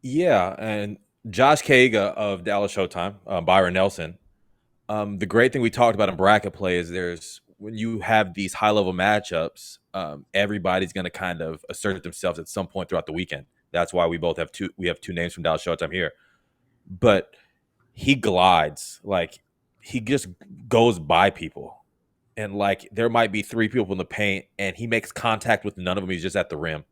Yeah, and Josh Kaga of Dallas Showtime, Byron Nelson. The great thing we talked about in bracket play is when you have these high-level matchups, everybody's going to kind of assert themselves at some point throughout the weekend. That's why we have two names from Dallas Showtime here. But he glides. Like, he just goes by people. And, like, there might be 3 people in the paint, and he makes contact with none of them. He's just at the rim.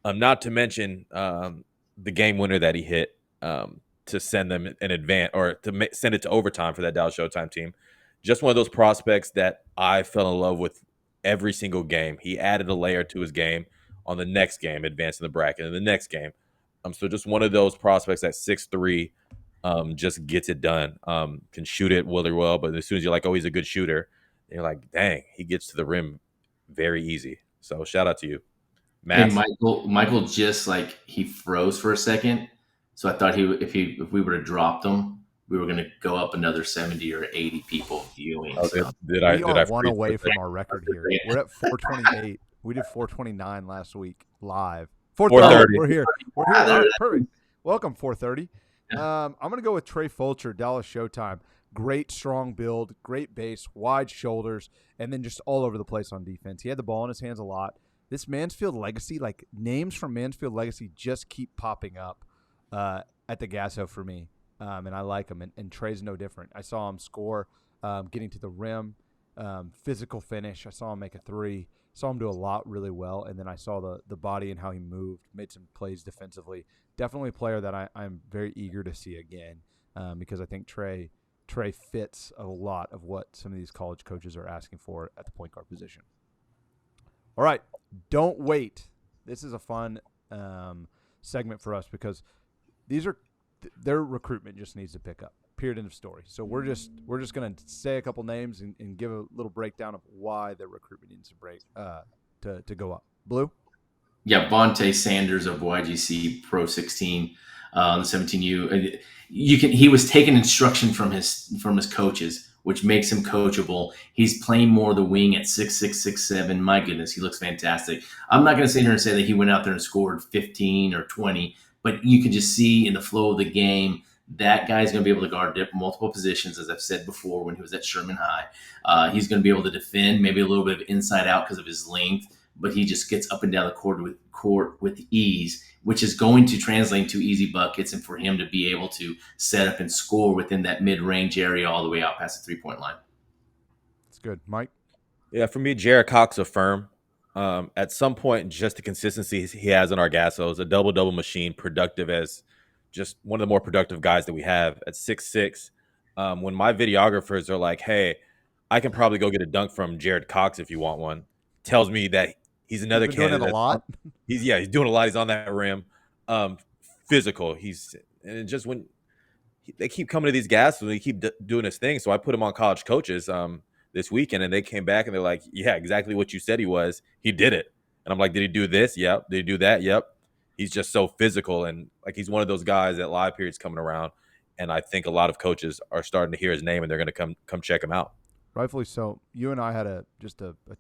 Not to mention the game winner that he hit to send them an advance or to send it to overtime for that Dallas Showtime team. Just one of those prospects that I fell in love with every single game. He added a layer to his game on the next game, advancing the bracket, and the next game. So just one of those prospects at 6'3", just gets it done. Can shoot it really well, but as soon as you're like, oh, he's a good shooter, you're like, dang, he gets to the rim very easy. So shout out to you, Matt. And Michael just like he froze for a second, so I thought if we would have dropped him, we were going to go up another 70 or 80 people viewing. Oh, so. We are one away from our record here. We're at 428. We did 429 last week live. 430. We're here. Perfect. Welcome, 430. I'm going to go with Trey Fulcher, Dallas Showtime. Great, strong build, great base, wide shoulders, and then just all over the place on defense. He had the ball in his hands a lot. This Mansfield Legacy, like names from Mansfield Legacy just keep popping up at the GASO for me. And I like him, and Trey's no different. I saw him score, getting to the rim, physical finish. I saw him make a 3. Saw him do a lot really well, and then I saw the body and how he moved, made some plays defensively. Definitely a player that I'm very eager to see again because I think Trey fits a lot of what some of these college coaches are asking for at the point guard position. All right, don't wait. This is a fun segment for us because their recruitment just needs to pick up. Period. End of story. So we're just going to say a couple names and give a little breakdown of why their recruitment needs to go up. Blue? Yeah, Vontae Sanders of YGC Pro 16 on the 17U. He was taking instruction from his coaches, which makes him coachable. He's playing more of the wing at 6'6", 6'7". My goodness, he looks fantastic. I'm not going to sit here and say that he went out there and scored 15 or 20, but you can just see in the flow of the game that guy's going to be able to guard multiple positions, as I've said before when he was at Sherman High. He's going to be able to defend, maybe a little bit of inside out because of his length, but he just gets up and down the court with ease, which is going to translate into easy buckets and for him to be able to set up and score within that mid-range area all the way out past the 3-point line. That's good. Mike? Yeah, for me, Jared Cox affirm. At some point, just the consistency he has in our GASOs, a double-double machine, productive as just one of the more productive guys that we have at 6'6". When my videographers are like, hey, I can probably go get a dunk from Jared Cox if you want one, tells me that he's another candidate. Doing it a lot. He's doing a lot. He's on that rim. Physical. And just when they keep coming to these GASOs, they keep doing this thing. So I put him on college coaches this weekend, and they came back and they're like, yeah, exactly what you said he was. He did it. And I'm like, did he do this? Yep. Did he do that? Yep. He's just so physical, and like he's one of those guys that live period's coming around, and I think a lot of coaches are starting to hear his name and they're going to come check him out. Rightfully so. You and I had a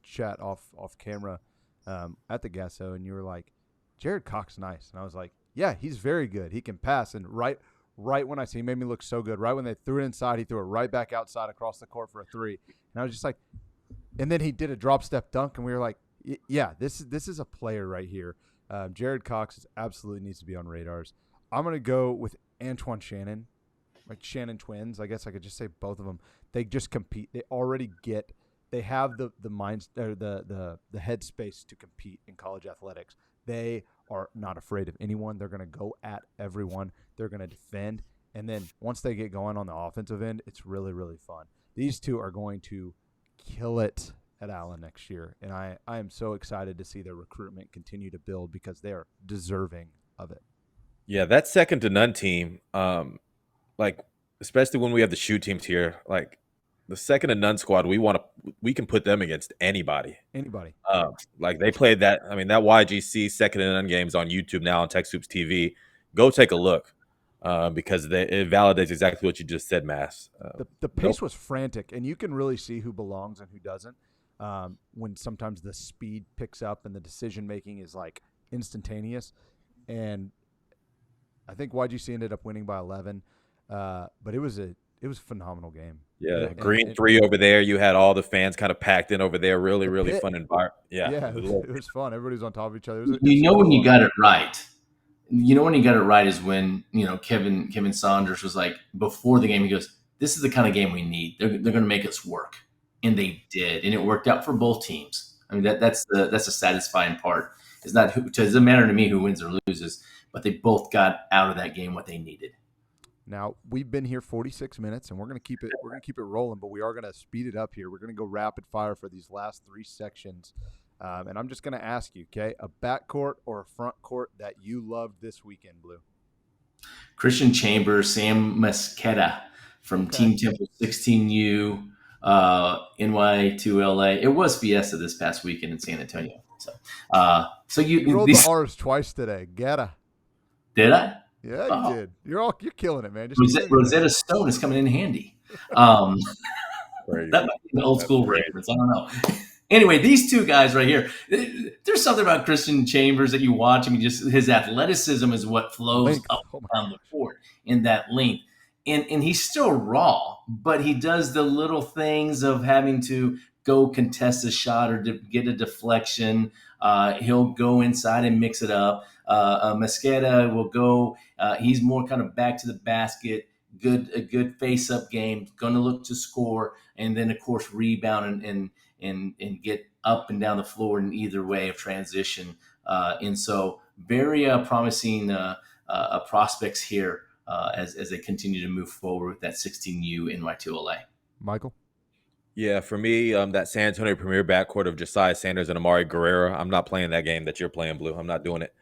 chat off camera at the GASO, and you were like, Jared Cox, nice, and I was like, yeah, he's very good. He can pass, and right when I see, he made me look so good. Right when they threw it inside, he threw it right back outside across the court for a 3, and I was just like, and then he did a drop step dunk, and we were like, yeah, this is a player right here. Jared Cox absolutely needs to be on radars. I'm going to go with Antoine Shannon. like Shannon twins. I guess I could just say both of them. They just compete. They have the minds or the headspace to compete in college athletics. They are not afraid of anyone. They're going to go at everyone. They're going to defend. And then once they get going on the offensive end, it's really, really fun. These two are going to kill it at Allen next year. And I am so excited to see their recruitment continue to build because they are deserving of it. Yeah, that second to none team, like especially when we have the shoe teams here, like the second to none squad, we can put them against anybody. Anybody. Like they played that. I mean, that YGC second to none games on YouTube now on TechSoups TV. Go take a look because it validates exactly what you just said, Mass. The pace was frantic, and you can really see who belongs and who doesn't when sometimes the speed picks up and the decision making is like instantaneous. And I think YGC ended up winning by 11, but it was a phenomenal game. Yeah, Green 3 over there. You had all the fans kind of packed in over there. Really, really fun environment. Yeah, it was fun. Everybody's on top of each other. When you got it right. You know when you got it right is when Kevin Saunders was like before the game. He goes, "This is the kind of game we need. They're going to make us work," and they did, and it worked out for both teams. I mean that's the satisfying part. It doesn't matter to me who wins or loses, but they both got out of that game what they needed. Now we've been here 46 minutes, and we're going to keep it rolling, but we are going to speed it up here. We're going to go rapid fire for these last 3 sections, and I'm just going to ask you, okay, a backcourt or a front court that you loved this weekend, Blue? Christian Chambers, Sam Mosqueda from Team Temple 16U, NY2LA. It was Fiesta this past weekend in San Antonio. So you rolled the R's twice today. Getta. Did I? Yeah, you did. You're killing it, man. Rosetta Stone is coming in handy. That might be an old school reference. I don't know. Anyway, these two guys right here. There's something about Christian Chambers that you watch. I mean, just his athleticism is what flows up on the court in that length. And he's still raw, but he does the little things of having to go contest a shot or get a deflection. He'll go inside and mix it up. Mosqueda will go. He's more kind of back to the basket. A good face-up game. Going to look to score, and then of course rebound and get up and down the floor in either way of transition. And so very promising prospects here as they continue to move forward with that 16U NY2LA. Michael? Yeah, for me, that San Antonio Premier backcourt of Josiah Sanders and Amari Guerrero, I'm not playing that game that you're playing, Blue. I'm not doing it.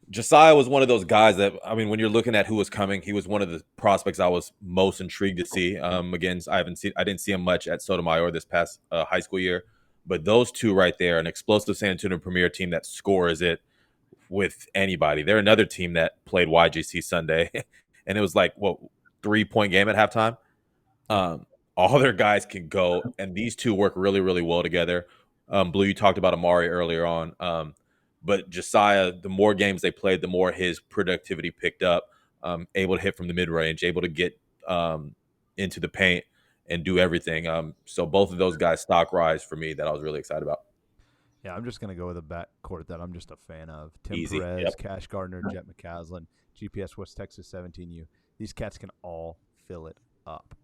Josiah was one of those guys that, I mean, when you're looking at who was coming, he was one of the prospects I was most intrigued to see. Again, I didn't see him much at Sotomayor this past high school year, but those two right there, an explosive San Antonio Premier team that scores it with anybody. They're another team that played YGC Sunday, and it was like 3-point game at halftime. All their guys can go, and these two work really, really well together. Blue, you talked about Amari earlier on. But Josiah, the more games they played, the more his productivity picked up, able to hit from the mid-range, able to get into the paint and do everything. So both of those guys stock rise for me that I was really excited about. Yeah, I'm just going to go with a backcourt that I'm just a fan of. Tim Perez, Cash Gardner, Jet McCaslin, GPS West Texas 17U. These cats can all fill it up.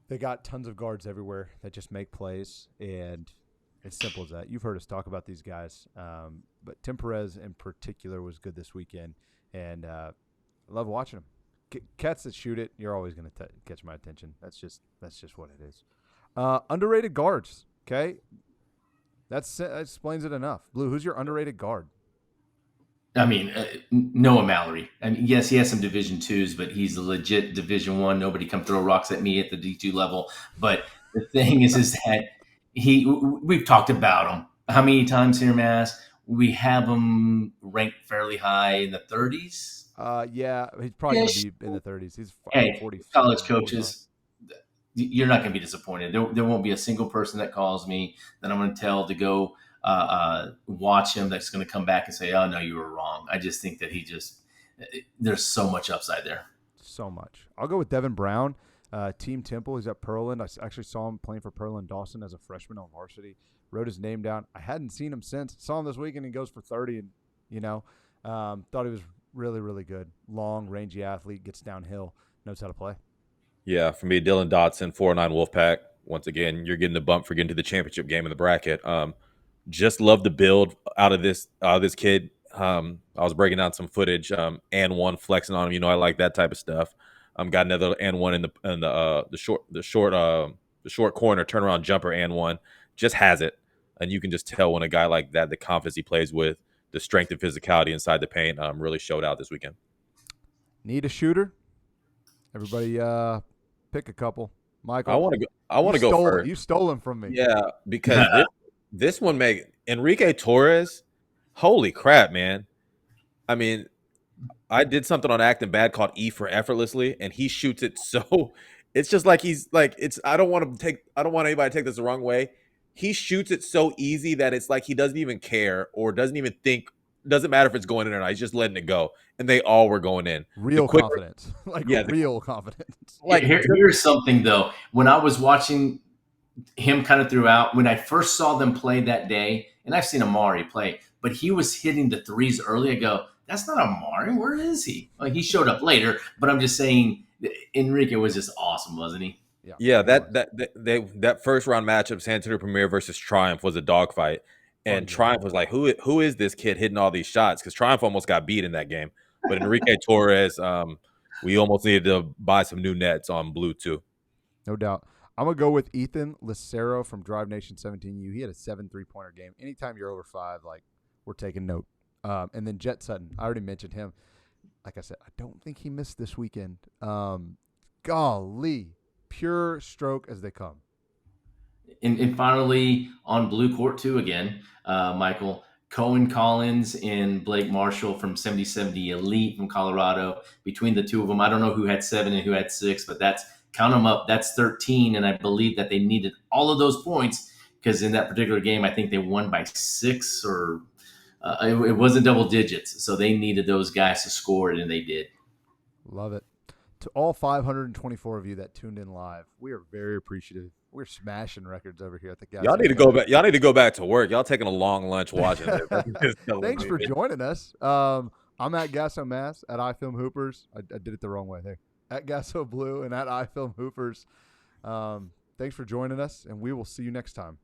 They got tons of guards everywhere that just make plays, and it's simple as that. You've heard us talk about these guys, but Tim Perez in particular was good this weekend, and I love watching him. Cats that shoot it, you're always going to catch my attention. That's just what it is. Underrated guards, okay? That explains it enough. Blue, who's your underrated guard? I mean, Noah Mallory. I mean, yes, he has some Division IIs, but he's a legit Division I. Nobody come throw rocks at me at the D2 level. But the thing is that we've talked about him. How many times here, Mass? We have him ranked fairly high in the 30s. Yeah, he's probably going to be in the 30s. He's 40. College coaches, you're not going to be disappointed. There won't be a single person that calls me that I'm going to tell to go watch him that's going to come back and say, "Oh no, you were wrong." I just think that there's so much upside there. So much. I'll go with Devin Brown. Team Temple. He's at Pearland. I actually saw him playing for Pearland Dawson as a freshman on varsity. Wrote his name down. I hadn't seen him since. Saw him this weekend. He goes for 30, and thought he was Really, really good. Long, rangy athlete, gets downhill, knows how to play. Yeah, for me, Dylan Dotson, 409 Wolfpack. Once again, you're getting the bump for getting to the championship game in the bracket. Just love the build out of this kid. I was breaking down some footage, and one flexing on him. I like that type of stuff. Got another and one in the short corner turnaround jumper and one just has it, and you can just tell when a guy like that, the confidence he plays with, the strength and physicality inside the paint, really showed out this weekend. Need a shooter? Everybody, pick a couple. Michael, I want to go. I want to go first. You stole him from me. Yeah, because this one make Enrique Torres. Holy crap, man! I mean, I did something on Acting Bad called E for effortlessly, and he shoots it so. It's just like he's like it's. I don't want anybody to take this the wrong way. He shoots it so easy that it's like he doesn't even care or doesn't even think. Doesn't matter if it's going in or not. He's just letting it go, and they all were going in. Real confidence, real confidence. Like here's something though. When I was watching him kind of throughout, when I first saw them play that day, and I've seen Amari play, but he was hitting the threes early. I go, that's not Amari. Where is he? Like he showed up later, but I'm just saying, Enrique was just awesome, wasn't he? Yeah. That first round matchup, San Antonio Premier versus Triumph, was a dogfight. And Triumph was like, who is this kid hitting all these shots? Because Triumph almost got beat in that game. But Enrique Torres, we almost needed to buy some new nets on blue too. No doubt. I'm going to go with Ethan Lucero from Drive Nation 17U. He had a 7 3-pointer game. Anytime you're over 5, like, we're taking note. And then Jet Sutton, I already mentioned him. Like I said, I don't think he missed this weekend. Golly, pure stroke as they come. And finally, on blue court too again, Michael, Cohen Collins and Blake Marshall from 7070 Elite from Colorado. Between the two of them, I don't know who had 7 and who had 6, but count them up. That's 13, and I believe that they needed all of those points because in that particular game, I think they won by 6 or it wasn't double digits. So they needed those guys to score it, and they did. Love it. To all 524 of you that tuned in live, we are very appreciative. We're smashing records over here at the GASO. Y'all need to go back. Y'all need to go back to work. Y'all taking a long lunch watching it. Thanks for joining us. I'm at GASO Mass at iFilm Hoopers. I did it the wrong way there. At GASO Blue and at iFilm Hoopers. Thanks for joining us, and we will see you next time.